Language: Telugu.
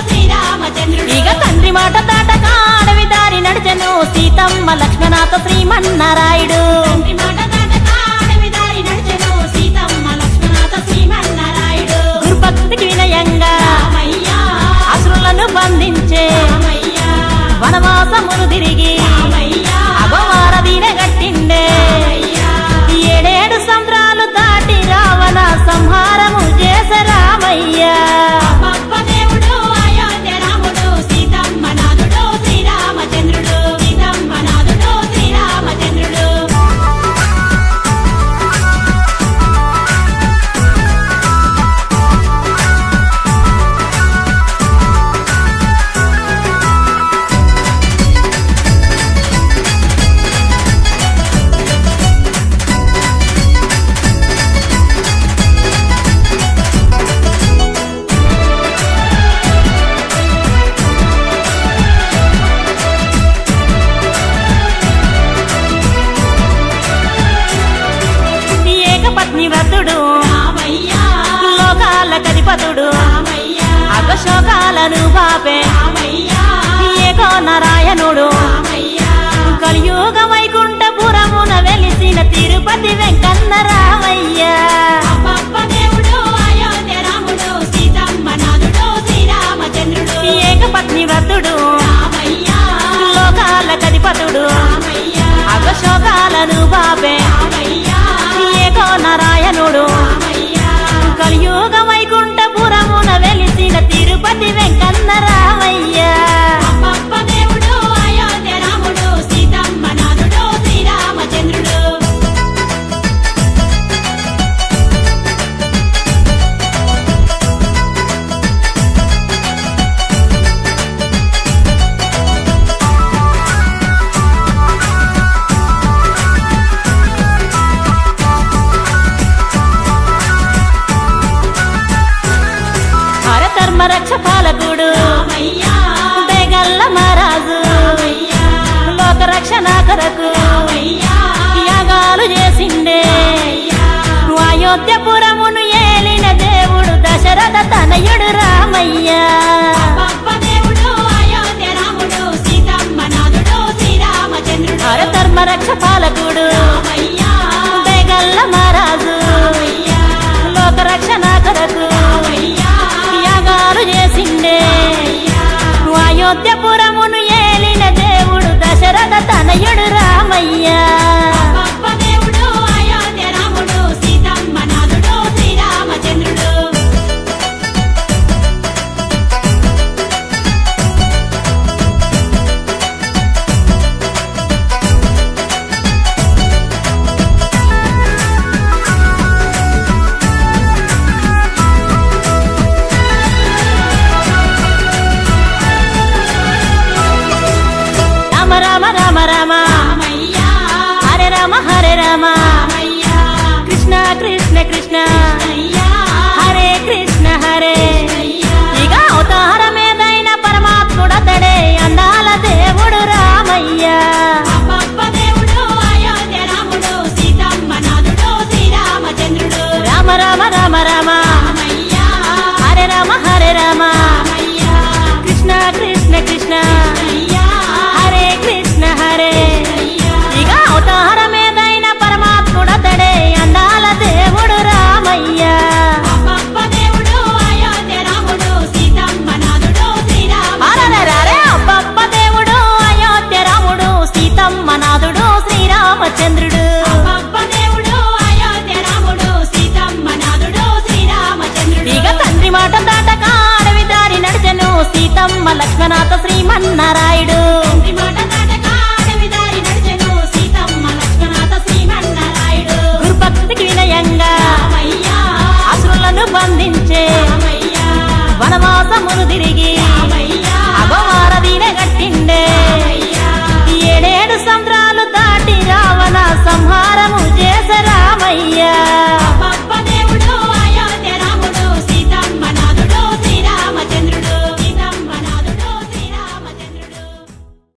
శ్రీరామచంద్రుడు ఇక తండ్రి మాట దాటక అడవి దారి నడిచెను సీతమ్మ లక్ష్మణాథ శ్రీమన్నారాయుడు గురుభక్తికి వినయంగా అసురులను బంధించే వనవాసమును తిరిగి అగవారదీన గట్టిండే ఏడేడు సంద్రాలు దాటి రావణ సంహారము చేసే రామయ్య వ్రతుడు లోకాల కధిపతుడు అగశోకాలను పాపే ఏకో నారాయణుడు కలియుగ వైకుంఠపురమున వెలిసిన తిరుపతి వెంకన్న రామయ్య ఏకపత్ని వ్రతుడు లోకాల కధిపతుడు అగశోకాలను పాపే ఏకో నారాయణుడు కలియుగ వైకుంఠపురమున వెలిసిన తిరుపతి వెంకన్న రామయ్య ధర్మరక్ష పాలకుడు బేగల్ల మహారాజు లోకరక్షణ కొరకు యాగాలు చేసిండే అయోధ్యపురమును ఏలిన దేవుడు దశరథ తనయుడు రామయ్య ధర్మరక్ష పాలకుడు బేగల్ల మహారాజు లోకరక్షణ కొరకు చేసిండే అయోధ్యపురమును ఏలిన దేవుడు దశరథ తనయుడు రామయ్య హరే రామ కృష్ణ కృష్ణ కృష్ణ హరే కృష్ణ హరే ఇక అవతారమేదైన పరమాత్ముడతడే అందాల దేవుడు రామయ్య రామ రామ రామ రామ హరే రామ కృష్ణ కృష్ణ కృష్ణ హరే కృష్ణ హరే ఇక అవతారమేదైన పరమాత్ముడతడే అందాల దేవుడు రామయ్య అబ్బబ్బ దేవుడు అయోధ్య రాముడు సీతమ్మ నాథుడు శ్రీరామచంద్రుడు ఇక తండ్రి మాట దాటక అడవి దారి నడిచెను సీతమ్మ లక్ష్మణాథ శ్రీమన్నారాయుడు గురుభక్తికి వినయంగా అసురులను బంధించే వనవాసమును తిరిగి అగవారదీన గట్టిండే ఏడేడు సంద్రాలు దాటి రావణ సంహారము చేసే రామయ్య